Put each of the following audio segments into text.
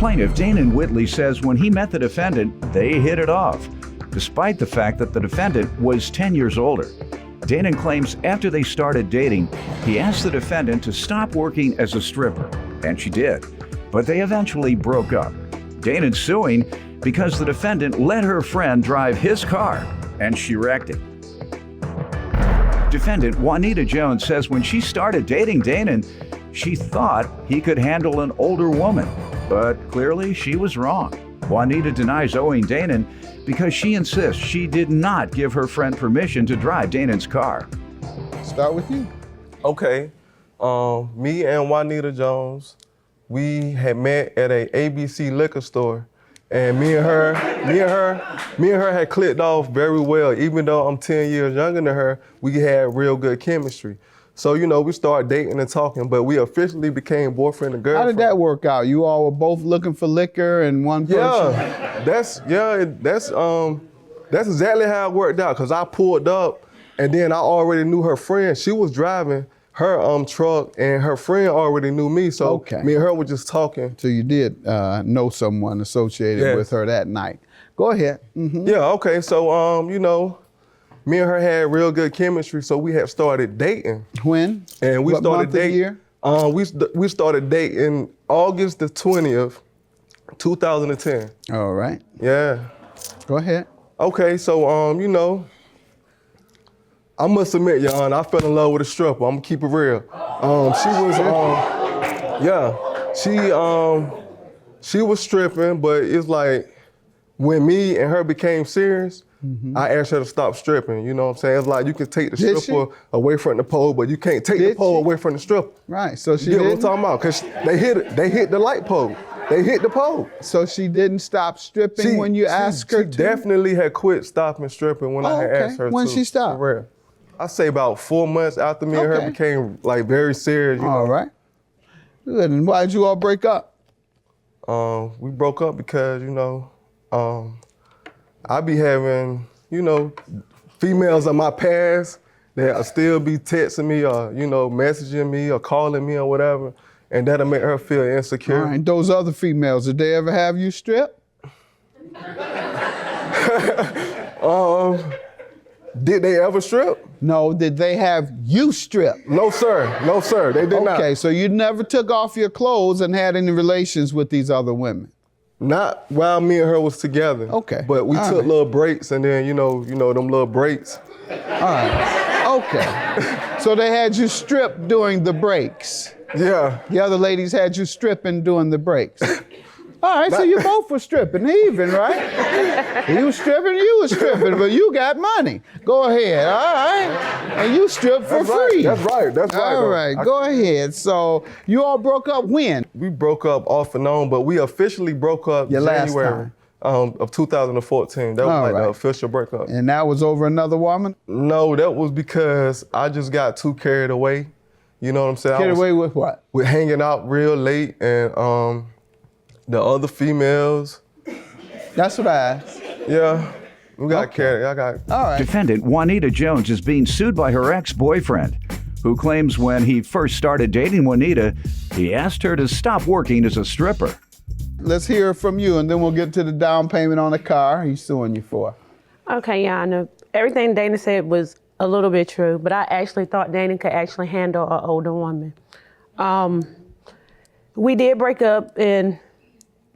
plaintiff, Dana Whitley, says when he met the defendant, they hit it off, despite the fact that the defendant was 10 years older. Dana claims after they started dating, he asked the defendant to stop working as a stripper, and she did. But they eventually broke up. Dana's suing because the defendant let her friend drive his car, and she wrecked it. Defendant Juanita Jones says when she started dating Dana, she thought he could handle an older woman, but clearly she was wrong. Juanita denies owing Dana because she insists she did not give her friend permission to drive Dana's car. Start with you. Okay, me and Juanita Jones, we had met at a ABC liquor store, and me and her had clicked off very well. Even though I'm 10 years younger than her, we had real good chemistry. So, you know, we started dating and talking, but we officially became boyfriend and girlfriend. How did that work out? You all were both looking for liquor and one person? That's exactly how it worked out, because I pulled up and then I already knew her friend. She was driving her truck and her friend already knew me, so me and her were just talking. So you did know someone associated with her that night. Go ahead. Mm-hmm. Yeah, okay, so you know, me and her had real good chemistry, so we had started dating. When? And we what started month dating. Year? We started dating August the 20th, 2010. All right. Yeah. Go ahead. Okay, so you know, I must admit, Your Honor, I fell in love with a stripper. I'm gonna keep it real. She was stripping, but it's like when me and her became serious, I asked her to stop stripping. You know what I'm saying? It's like you can take the stripper away from the pole, but you can't take the pole away from the stripper. Right. So she You didn't? get what I'm talking about? Because they hit the light pole. They hit the pole. So she didn't stop stripping when you asked her to? She definitely had quit stopping stripping when I had asked her to. When she stopped? For real. I say about 4 months after me and her became like very serious. You know? All right. Good. And why did you all break up? We broke up because, you know, I be having, you know, females of my past that still be texting me or, you know, messaging me or calling me or whatever, and that'll make her feel insecure. All right. Those other females, did they ever have you strip? Did they ever strip? No, did they have you strip? No, sir. No, sir. They did not. Okay, so you never took off your clothes and had any relations with these other women? Not while me and her was together. Okay. But we took little breaks, and then, you know them little breaks. All right. Okay. So they had you strip during the breaks? Yeah. The other ladies had you stripping during the breaks? All right, so you both were stripping even, right? You was stripping, you was stripping, but you got money. Go ahead, all right? And you stripped for free. That's right. All right, go ahead. So you all broke up when? We broke up off and on, but we officially broke up January of 2014. That was the official breakup. And that was over another woman? No, that was because I just got too carried away. You know what I'm saying? Carried away with what? With hanging out real late and the other females. That's what I asked. Yeah, we got carried. All right. Defendant Juanita Jones is being sued by her ex-boyfriend, who claims when he first started dating Juanita, he asked her to stop working as a stripper. Let's hear from you, and then we'll get to the down payment on the car he's suing you for. Okay, yeah, I know. Everything Dana said was a little bit true, but I actually thought Dana could actually handle an older woman. We did break up in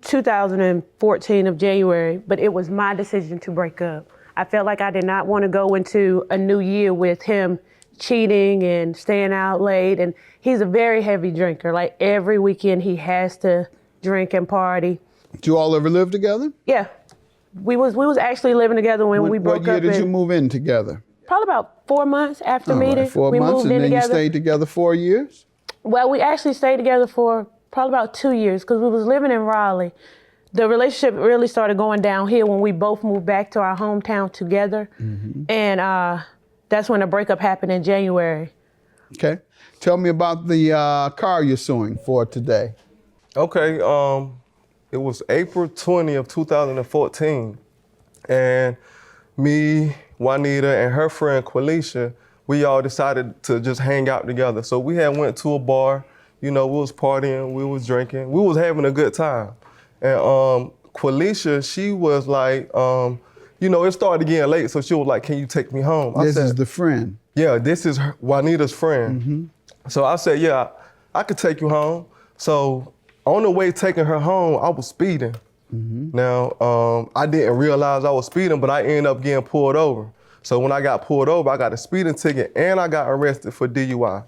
2014 of January, but it was my decision to break up. I felt like I did not want to go into a new year with him cheating and staying out late, and he's a very heavy drinker. Like every weekend he has to drink and party. Did you all ever live together? Yeah, we was actually living together when we broke up. What year did you move in together? Probably about 4 months after meeting. Right, 4 months, and then you stayed together 4 years? Well, we actually stayed together for probably about 2 years because we was living in Raleigh. The relationship really started going downhill when we both moved back to our hometown together. And that's when the breakup happened in January. Okay. Tell me about the car you're suing for today. Okay, it was April 20th, 2014. And me, Juanita, and her friend Qualisha, we all decided to just hang out together. So we had went to a bar, you know, we was partying, we was drinking, we was having a good time. And Qualisha, she was like, it started getting late, so she was like, "Can you take me home?" This is the friend. Yeah, this is Juanita's friend. So I said, "Yeah, I could take you home." So on the way taking her home, I was speeding. Now, I didn't realize I was speeding, but I ended up getting pulled over. So when I got pulled over, I got a speeding ticket and I got arrested for DUI.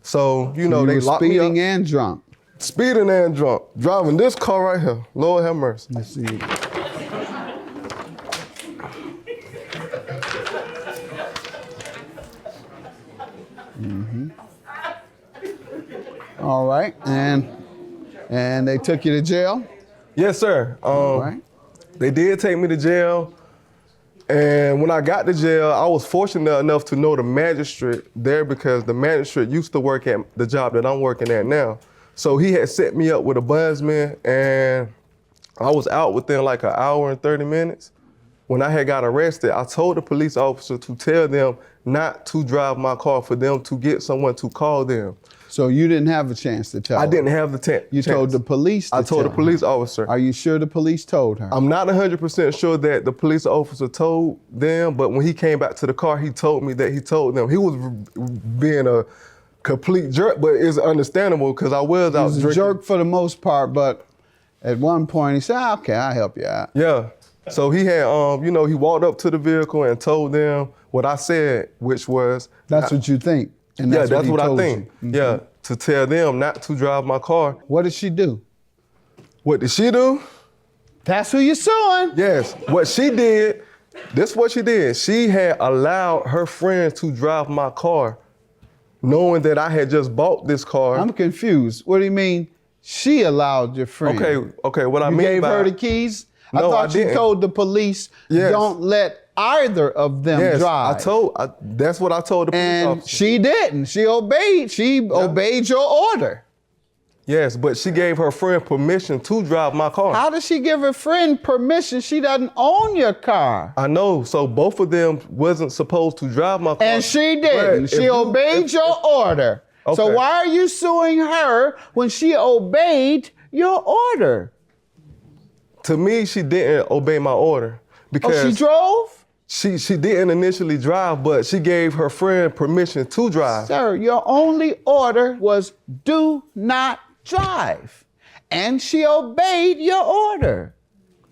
So, You they were locked me up. speeding and drunk. Speeding and drunk, driving this car right here. Lord have mercy. Let's see. All right, and they took you to jail? Yes, sir. All right. They did take me to jail. And when I got to jail, I was fortunate enough to know the magistrate there because the magistrate used to work at the job that I'm working at now. So he had set me up with a bondsman, and I was out within like an hour and 30 minutes. When I had got arrested, I told the police officer to tell them not to drive my car, for them to get someone to call them. So you didn't have a chance to tell I her? didn't have the chance. You told the police to I told the tell police her. officer. Are you sure the police told her? I'm not 100% sure that the police officer told them, but when he came back to the car, he told me that he told them. He was being a complete jerk, but it's understandable because I was out He was a drinking. jerk for the most part, but at one point he said, "Okay, I'll help you out." Yeah. So he had, he walked up to the vehicle and told them what I said, which was. That's what you think. And Yeah, that's that's he what I told think. you. Yeah, to tell them not to drive my car. What did she do? What did she do? That's who you're suing. Yes, what she did, this is what she did. She had allowed her friends to drive my car, knowing that I had just bought this car. I'm confused. What do you mean she allowed your friend? Okay, what I You mean gave by her the keys? I No, thought I you didn't. told the police, Yes. don't let either of them yes, drive. that's what I told the police And officer. she didn't. She obeyed. She obeyed your order. Yes, but she gave her friend permission to drive my car. How does she give her friend permission? She doesn't own your car. I know, so both of them wasn't supposed to drive my car. And she didn't. But She obeyed your order. So Okay. why are you suing her when she obeyed your order? To me, she didn't obey my order because Oh, she drove? she didn't initially drive, but she gave her friend permission to drive. Sir, your only order was do not drive. And she obeyed your order.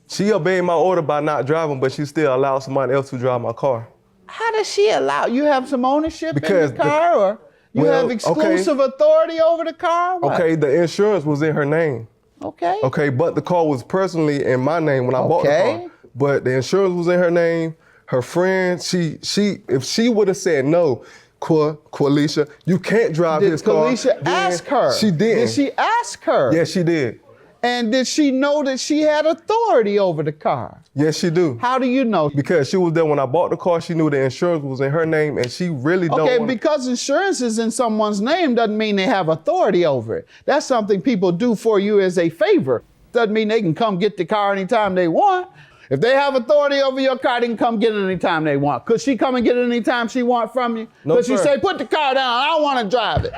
She obeyed my order by not driving, but she still allowed somebody else to drive my car. How does she allow? You have some ownership Because in the car, or you well, have exclusive authority over the car? What? Okay, the insurance was in her name. Okay. Okay, but the car was personally in my name when I bought the Okay. car. But the insurance was in her name. Her friend, if she would have said no, Qualisha, you can't drive Did his car. Qualisha then ask her? She didn't. Did she ask her? Yes, she did. And did she know that she had authority over the car? Yes, she do. How do you know? Because she was there when I bought the car. She knew the insurance was in her name, and she really don't. Okay, wanna- because insurance is in someone's name doesn't mean they have authority over it. That's something people do for you as a favor. Doesn't mean they can come get the car anytime they want. If they have authority over your car, they can come get it anytime they want. Could she come and get it anytime she want from you? No, Could she sir. say, put the car down, I don't want to drive it?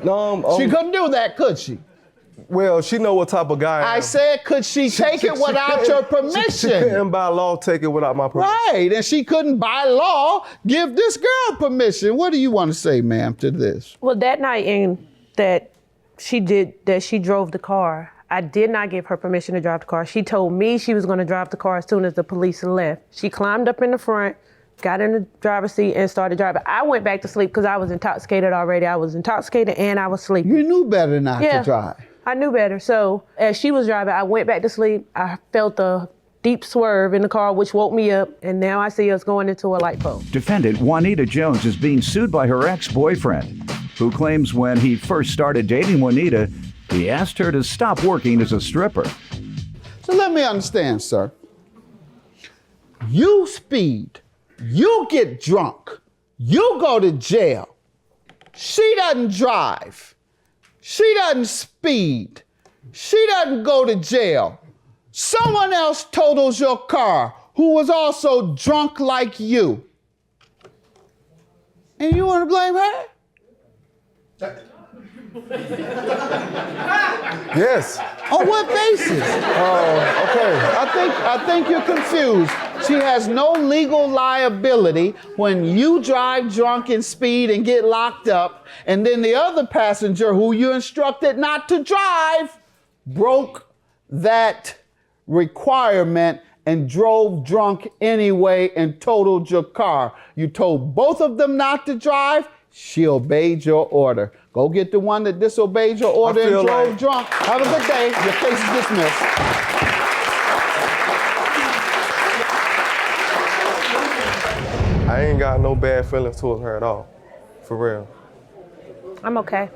No, She couldn't do that, could she? well, she know what type of guy I I am. said, could she take it without couldn't- your She permission? couldn't by law take it without my permission. Right, and she couldn't by law give this girl permission. What do you want to say, ma'am, to this? Well, that night in that she drove the car, I did not give her permission to drive the car. She told me she was going to drive the car as soon as the police left. She climbed up in the front, got in the driver's seat, and started driving. I went back to sleep because I was intoxicated already. I was intoxicated and I was sleeping. You knew better not to drive. I knew better. So as she was driving, I went back to sleep. I felt a deep swerve in the car, which woke me up, and now I see us going into a light pole. Defendant Juanita Jones is being sued by her ex-boyfriend, who claims when he first started dating Juanita, he asked her to stop working as a stripper. So let me understand, sir. You speed, you get drunk, you go to jail. She doesn't drive. She doesn't speed. She doesn't go to jail. Someone else totals your car who was also drunk like you. And you want to blame her? Yes. On what basis? Okay. I think you're confused. She has no legal liability when you drive drunk and speed and get locked up, and then the other passenger who you instructed not to drive broke that requirement and drove drunk anyway and totaled your car. You told both of them not to drive. She obeyed your order. Go get the one that disobeyed your order and drove drunk. Have a good day. Your case is dismissed. I ain't got no bad feelings towards her at all. For real. I'm okay.